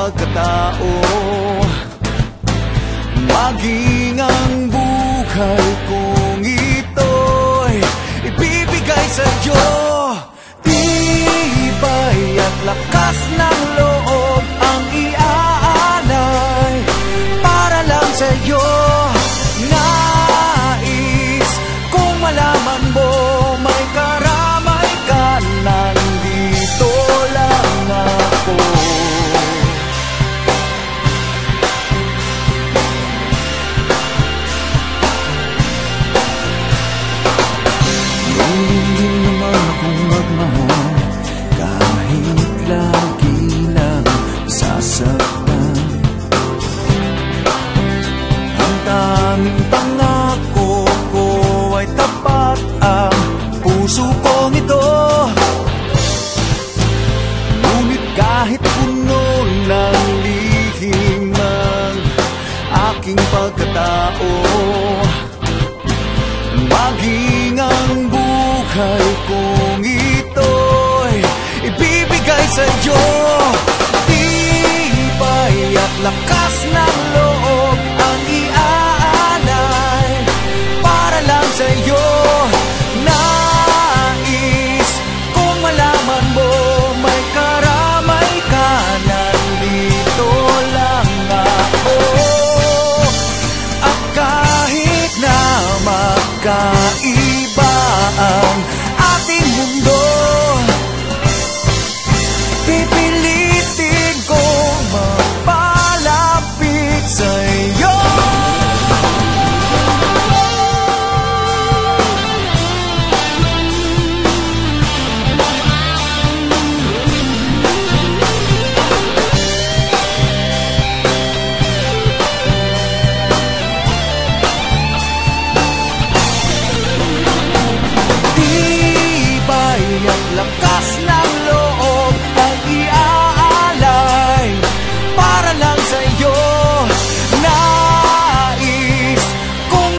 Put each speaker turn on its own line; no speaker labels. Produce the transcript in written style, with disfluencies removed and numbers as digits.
pagkatao, maging ang buhay kong ito'y ibibigay sa'yo. Tibay at lakas ng loob ang iaalay para lang sa'yo. Nais kung malaman mo may karamay ka, nandito lang ako. Hindi naman akong magmahal kahit lagi lang sasaktan. Ang tanging pangako ko ay tapat, ang puso kong ito. Ngunit kahit puno ng lihim ang aking pagkatao, maging ang buhay